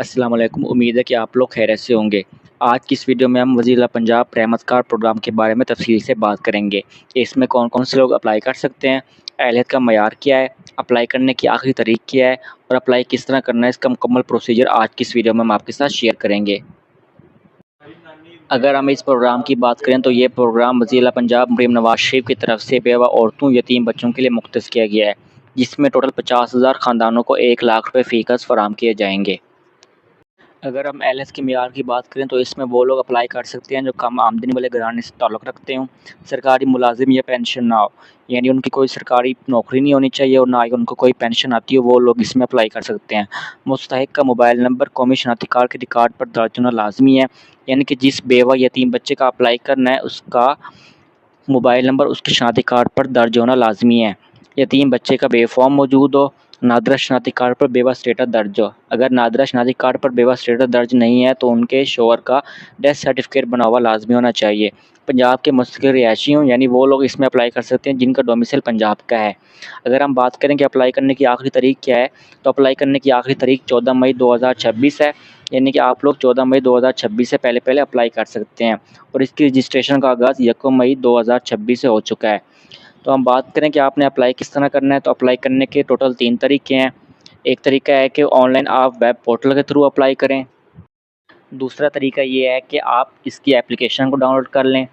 अस्सलाम वालेकुम। उम्मीद है कि आप लोग खैरियत से होंगे। आज की इस वीडियो में हम वज़ीर पंजाब रहमत कार प्रोग्राम के बारे में तफ़सील से बात करेंगे कि इसमें कौन-कौन से लोग अप्लाई कर सकते हैं, अहलियत का मयार क्या है, अप्लाई करने की आखिरी तारीख क्या है और अप्लाई किस तरह करना है, इसका मुकम्मल प्रोसीजर आज की इस वीडियो में हम आपके साथ शेयर करेंगे। अगर हम इस प्रोग्राम की बात करें तो ये प्रोग्राम वज़ीर पंजाब मरीम नवाज़ शरीफ की तरफ से बेवा औरतों, यतीम बच्चों के लिए मुख्तस किया गया है, जिसमें टोटल 50,000 ख़ानदानों को 1 लाख रुपये फ़ीस फ़राहम किए जाएंगे। अगर हम एलएस के मियार की बात करें तो इसमें वो लोग अप्लाई कर सकते हैं जो कम आमदनी वाले घराने से ताल्लुक़ रखते हों, सरकारी मुलाजिम या पेंशन ना हो, यानी उनकी कोई सरकारी नौकरी नहीं होनी चाहिए और ना ही उनको कोई पेंशन आती हो, वो लोग इसमें अप्लाई कर सकते हैं। मुस्तहिक़ का मोबाइल नंबर कौमी शनाख्ती कार्ड के रिकॉर्ड पर दर्ज होना लाजमी है, यानी कि जिस बेवा यतीम बच्चे का अप्लाई करना है उसका मोबाइल नंबर उसके शनाख्ती कार्ड पर दर्ज होना लाजमी है। यतीम बच्चे का बे फॉर्म मौजूद हो, नादरा शनाख्ती कार्ड पर बेवा स्टेटस दर्ज हो। अगर नादरा शनाख्ती कार्ड पर बेवा स्टेटस दर्ज नहीं है तो उनके शोहर का डेथ सर्टिफिकेट बना हुआ लाजमी होना चाहिए। पंजाब के मुस्तकिल रिहायशी हों, यानी वो लोग इसमें अप्लाई कर सकते हैं जिनका डोमिसाइल पंजाब का है। अगर हम बात करें कि अप्लाई करने की आखिरी तारीख क्या है, तो अप्लाई करने की आखिरी तारीख 14 मई 2026 है, यानी कि आप लोग 14 मई 2026 से पहले अप्लाई कर सकते हैं और इसकी रजिस्ट्रेशन का आगाज़ 1 मई 2026 से हो चुका है। तो हम बात करें कि आपने अप्लाई किस तरह करना है, तो अप्लाई करने के टोटल 3 तरीके हैं। एक तरीका है कि ऑनलाइन आप वेब पोर्टल के थ्रू अप्लाई करें। दूसरा तरीका ये है कि आप इसकी एप्लीकेशन को डाउनलोड कर लें।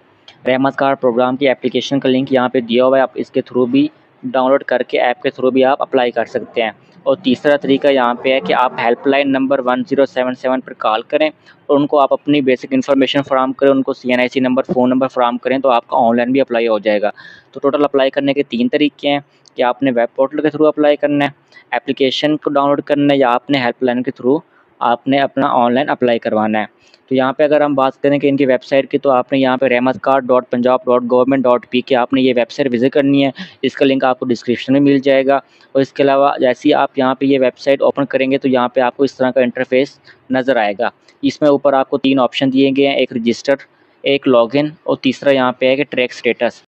रहमत कार्ड प्रोग्राम की एप्लीकेशन का लिंक यहाँ पे दिया हुआ है, आप इसके थ्रू भी डाउनलोड करके ऐप के थ्रू भी आप अप्लाई कर सकते हैं। और तीसरा तरीका यहाँ पे है कि आप हेल्पलाइन नंबर 1077 पर कॉल करें और उनको आप अपनी बेसिक इन्फॉर्मेशन फ़राहम करें, उनको सीएनआईसी नंबर, फ़ोन नंबर फ़राहम करें तो आपका ऑनलाइन भी अप्लाई हो जाएगा। तो टोटल अप्लाई करने के 3 तरीके हैं कि आपने वेब पोर्टल के थ्रू अप्लाई करना है, एप्लीकेशन को डाउनलोड करना है या आपने हेल्पलाइन के थ्रू आपने अपना ऑनलाइन अप्लाई करवाना है। तो यहाँ पे अगर हम बात करें कि इनकी वेबसाइट की, तो आपने यहाँ पे rahmatcard.punjab.government.pk आपने ये वेबसाइट विज़िट करनी है। इसका लिंक आपको डिस्क्रिप्शन में मिल जाएगा और इसके अलावा जैसे ही आप यहाँ पे ये वेबसाइट ओपन करेंगे तो यहाँ पे आपको इस तरह का इंटरफेस नज़र आएगा। इसमें ऊपर आपको 3 ऑप्शन दिए गए हैं, एक रजिस्टर, एक लॉगिन और तीसरा यहाँ पे है कि ट्रैक स्टेटस।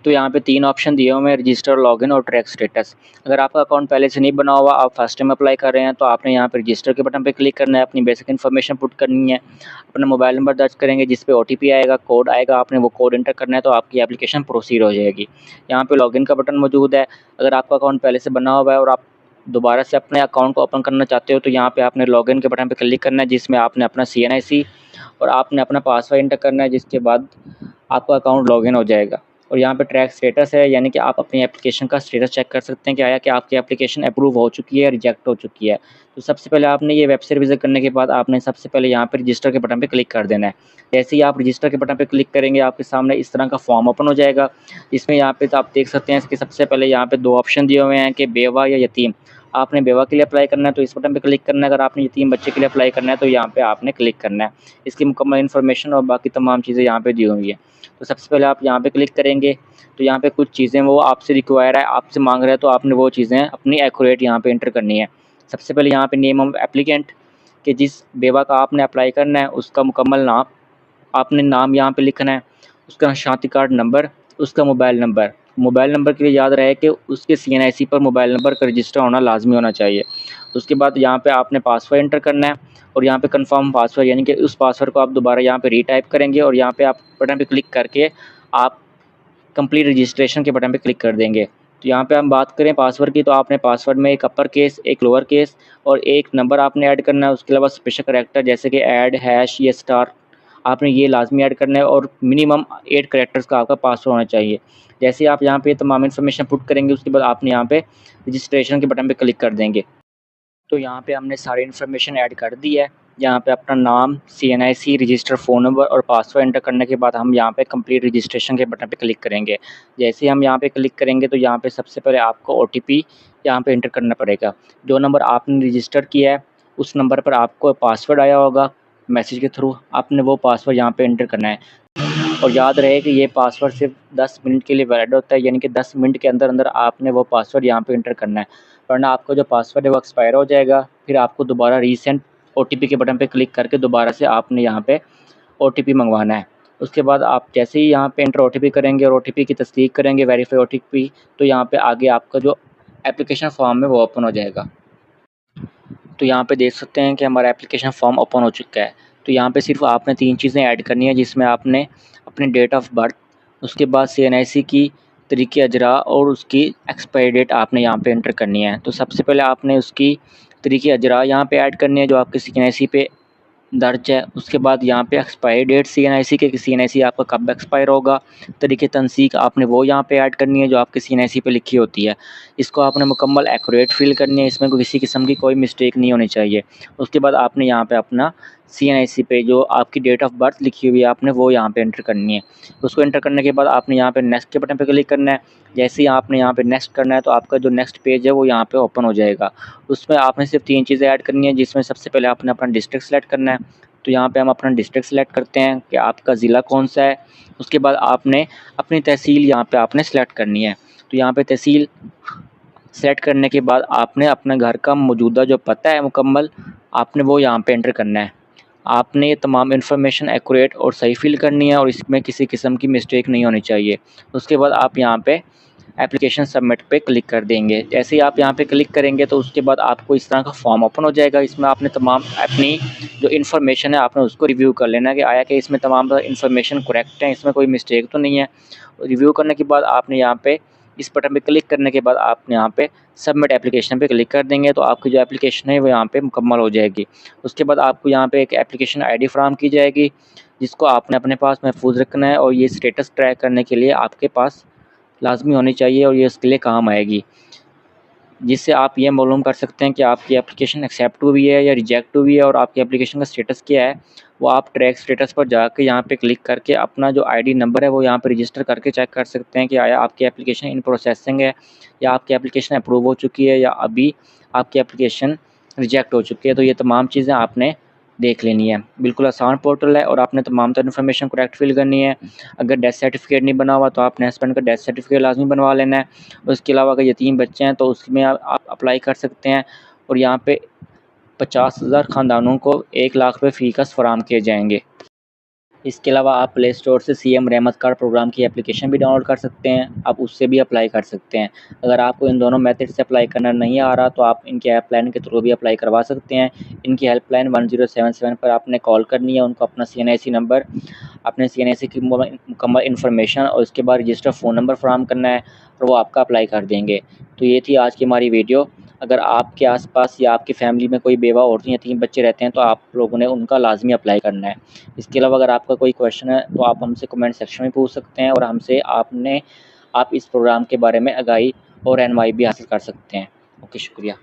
तो यहाँ पे 3 ऑप्शन दिए हुए हैं, रजिस्टर, लॉगिन और ट्रैक स्टेटस। अगर आपका अकाउंट पहले से नहीं बना हुआ, आप फर्स्ट टाइम अप्लाई कर रहे हैं, तो आपने यहाँ पे रजिस्टर के बटन पे क्लिक करना है, अपनी बेसिक इन्फॉर्मेशन पुट करनी है, अपना मोबाइल नंबर दर्ज करेंगे जिस पे ओटीपी आएगा, कोड आएगा, आपने वो कोड एंटर करना है तो आपकी एप्लीकेशन प्रोसीड हो जाएगी। यहाँ पे लॉगिन का बटन मौजूद है। अगर आपका अकाउंट पहले से बना हुआ है और आप दोबारा से अपने अकाउंट को ओपन करना चाहते हो तो यहाँ पे आपने लॉगिन के बटन पे क्लिक करना है, जिसमें आपने अपना सीएनआईसी और आपने अपना पासवर्ड एंटर करना है, जिसके बाद आपका अकाउंट लॉगिन हो जाएगा। और यहाँ पे ट्रैक स्टेटस है, यानी कि आप अपनी एप्लीकेशन का स्टेटस चेक कर सकते हैं कि आया कि आपकी एप्लीकेशन अप्रूव हो चुकी है या रिजेक्ट हो चुकी है। तो सबसे पहले आपने ये वेबसाइट विज़िट करने के बाद आपने सबसे पहले यहाँ पे रजिस्टर के बटन पे क्लिक कर देना है। जैसे ही आप रजिस्टर के बटन पे क्लिक करेंगे, आपके सामने इस तरह का फॉर्म ओपन हो जाएगा। इसमें यहाँ पे तो आप देख सकते हैं कि सबसे पहले यहाँ पे 2 ऑप्शन दिए हुए हैं कि बेवा या यतीम। आपने बेवा के लिए अप्लाई करना है तो इस बटन पे क्लिक करना है, अगर आपने यतीम बच्चे के लिए अप्लाई करना है तो यहाँ पे आपने क्लिक करना है। इसकी मुकम्मल इन्फॉर्मेशन और बाकी तमाम चीज़ें यहाँ पे दी हुई है। तो सबसे पहले आप यहाँ पे क्लिक करेंगे तो यहाँ पे कुछ चीज़ें वो आपसे रिक्वायर है, आपसे मांग रहा है, तो आपने वो चीज़ें अपनी एक्यूरेट यहाँ पे एंटर करनी है। सबसे पहले यहाँ पे नेम ऑफ एप्लीकेंट, कि जिस बेवा का आपने अप्लाई करना है उसका मुकम्मल नाम, आपने नाम यहाँ पे लिखना है, उसका शनाख्ती कार्ड नंबर, उसका मोबाइल नंबर। मोबाइल नंबर के लिए याद रहे कि उसके सीएनआईसी पर मोबाइल नंबर का रजिस्टर होना लाजमी होना चाहिए। उसके बाद यहाँ पे आपने पासवर्ड एंटर करना है और यहाँ पे कंफर्म पासवर्ड, यानी कि उस पासवर्ड को आप दोबारा यहाँ पे रीटाइप करेंगे और यहाँ पे आप बटन पे क्लिक करके आप कंप्लीट रजिस्ट्रेशन के बटन पे क्लिक कर देंगे। तो यहाँ पे हम बात करें पासवर्ड की, तो आपने पासवर्ड में एक अपर केस, एक लोअर केस और एक नंबर आपने ऐड करना है। उसके अलावा स्पेशल करैक्टर जैसे कि ऐड, हैश या स्टार आपने ये लाजमी ऐड करना है और मिनिमम 8 करैक्टर्स का आपका पासवर्ड होना चाहिए। जैसे ही आप यहाँ पे तमाम इन्फॉर्मेशन पुट करेंगे उसके बाद आपने यहाँ पे रजिस्ट्रेशन के बटन पे क्लिक कर देंगे। तो यहाँ पे हमने सारी इन्फॉर्मेशन ऐड कर दी है। यहाँ पे अपना नाम, सीएनआईसी, रजिस्टर फ़ोन नंबर और पासवर्ड एंटर करने के बाद हम यहाँ पे कंप्लीट रजिस्ट्रेशन के बटन पे क्लिक करेंगे। जैसे ही हम यहाँ पे क्लिक करेंगे तो यहाँ पे सबसे पहले आपको ओटीपी यहाँ पे एंटर करना पड़ेगा। जो नंबर आपने रजिस्टर किया है उस नंबर पर आपको पासवर्ड आया होगा मैसेज के थ्रू, आपने वो पासवर्ड यहाँ पे एंटर करना है। और याद रहे कि ये पासवर्ड सिर्फ 10 मिनट के लिए वैलिड होता है, यानी कि 10 मिनट के अंदर अंदर आपने वो पासवर्ड यहाँ पे एंटर करना है, वरना आपका जो पासवर्ड है वो एक्सपायर हो जाएगा। फिर आपको दोबारा रीसेंट ओटीपी के बटन पे क्लिक करके दोबारा से आपने यहाँ पे ओटीपी मंगवाना है। उसके बाद आप जैसे ही यहाँ पे एंटर ओटीपी करेंगे और ओटीपी की तस्दीक करेंगे, वेरीफाई ओटीपी, तो यहाँ पे आगे आपका जो एप्लीकेशन फॉर्म है वो ओपन हो जाएगा। तो यहाँ पे देख सकते हैं कि हमारा एप्लीकेशन फॉर्म ओपन हो चुका है। तो यहाँ पे सिर्फ आपने 3 चीज़ें ऐड करनी है, जिसमें आपने अपनी डेट ऑफ़ बर्थ, उसके बाद सीएनआईसी की तरीक़े अजरा और उसकी एक्सपायरी डेट आपने यहाँ पे एंटर करनी है। तो सबसे पहले आपने उसकी तरीक़े अजरा यहाँ पे ऐड करनी है जो आपके सीएनआईसी पे दर्ज है। उसके बाद यहाँ पे एक्सपायरी डेट सीएनआईसी के, सीएनआईसी आपका कब एक्सपायर होगा, तरीक़े तनसीख आपने वो यहाँ पे ऐड करनी है जो आपके सीएनआईसी पे लिखी होती है। इसको आपने मुकम्मल एक्यूरेट फ़िल करनी है, इसमें किसी किस्म की कोई मिस्टेक नहीं होनी चाहिए। उसके बाद आपने यहाँ पे अपना सीएनआईसी पे जो आपकी डेट ऑफ़ बर्थ लिखी हुई है आपने वो यहाँ पे एंटर करनी है। उसको एंटर करने के बाद आपने यहाँ पे नेक्स्ट के बटन पे क्लिक करना है। जैसे ही आपने यहाँ पे नेक्स्ट करना है तो आपका जो नेक्स्ट पेज है वो यहाँ पे ओपन हो जाएगा। उसमें आपने सिर्फ 3 चीज़ें ऐड करनी है, जिसमें सबसे पहले आपने अपना डिस्ट्रिक्ट सेलेक्ट करना है। तो यहाँ पे हम अपना डिस्ट्रिक्ट सेलेक्ट करते हैं कि आपका ज़िला कौन-सा है। उसके बाद आपने अपनी तहसील यहाँ पे आपने सेलेक्ट करनी है। तो यहाँ पे तहसील सेलेक्ट करने के बाद आपने अपने घर का मौजूदा जो पता है मुकम्मल, आपने वो यहाँ पे एंटर करना है। आपने ये तमाम इन्फॉर्मेशन एक्यूरेट और सही फ़िल करनी है और इसमें किसी किस्म की मिस्टेक नहीं होनी चाहिए। उसके बाद आप यहाँ पे एप्लीकेशन सबमिट पे क्लिक कर देंगे। जैसे ही आप यहाँ पे क्लिक करेंगे तो उसके बाद आपको इस तरह का फॉर्म ओपन हो जाएगा। इसमें आपने तमाम अपनी जो इन्फॉर्मेशन है आपने उसको रिव्यू कर लेना है कि आया कि इसमें तमाम इन्फॉर्मेशन करेक्ट है, इसमें कोई मिस्टेक तो नहीं है। रिव्यू करने के बाद आपने यहाँ पे इस बटन पे क्लिक करने के बाद आपने यहाँ पे सबमिट एप्लीकेशन पे क्लिक कर देंगे तो आपकी जो एप्लीकेशन है वो यहाँ पे मुकम्मल हो जाएगी। उसके बाद आपको यहाँ पे एक एप्लीकेशन आईडी फराहम की जाएगी, जिसको आपने अपने पास महफूज़ रखना है और ये स्टेटस ट्रैक करने के लिए आपके पास लाज़मी होनी चाहिए और ये उसके लिए काम आएगी। जिससे आप ये मालूम कर सकते हैं कि आपकी एप्लीकेशन एक्सेप्ट हुई है या रिजेक्ट हुई है और आपकी एप्लीकेशन का स्टेटस क्या है। वो आप ट्रैक स्टेटस पर जाके यहाँ पे क्लिक करके अपना जो आईडी नंबर है वो यहाँ पे रजिस्टर करके चेक कर सकते हैं कि आया आपकी एप्लीकेशन इन प्रोसेसिंग है या आपकी एप्लीकेशन अप्रूव हो चुकी है या अभी आपकी एप्लीकेशन रिजेक्ट हो चुकी है। तो ये तमाम चीज़ें आपने देख लेनी है। बिल्कुल आसान पोर्टल है और आपने तमाम तर इन्फॉर्मेशन करेक्ट फ़िल करनी है। अगर डेथ सर्टिफिकेट नहीं बना हुआ तो आपने हस्बैंड का डेथ सर्टिफिकेट लाज़मी बनवा लेना है। उसके अलावा अगर यतीम बच्चे हैं तो उसमें आप अप्लाई कर सकते हैं और यहाँ पे 50,000 ख़ानदानों को 1 लाख रुपये फ़ीस फ़राहम किए जाएँगे। इसके अलावा आप प्ले स्टोर से सीएम रहमत कार्ड प्रोग्राम की एप्लीकेशन भी डाउनलोड कर सकते हैं, आप उससे भी अप्लाई कर सकते हैं। अगर आपको इन दोनों मेथड से अप्लाई करना नहीं आ रहा तो आप इनके हेल्पलाइन के थ्रू भी अप्लाई करवा सकते हैं। इनकी हेल्पलाइन 1077 पर आपने कॉल करनी है, उनको अपना सीएनआईसी नंबर, अपने सीएनआईसी की मुकम्मल इन्फॉर्मेशन और उसके बाद रजिस्टर फ़ोन नंबर फराहम करना है और वो आपका अप्लाई कर देंगे। तो ये थी आज की हमारी वीडियो। अगर आपके आस-पास या आपकी फ़ैमिली में कोई बेवा औरतें या यतीम बच्चे रहते हैं तो आप लोगों ने उनका लाज़मी अप्लाई करना है। इसके अलावा अगर आपका कोई क्वेश्चन है तो आप हमसे कमेंट सेक्शन में पूछ सकते हैं और हमसे आप इस प्रोग्राम के बारे में आगाही और रहनुमाई भी हासिल कर सकते हैं। ओके, शुक्रिया।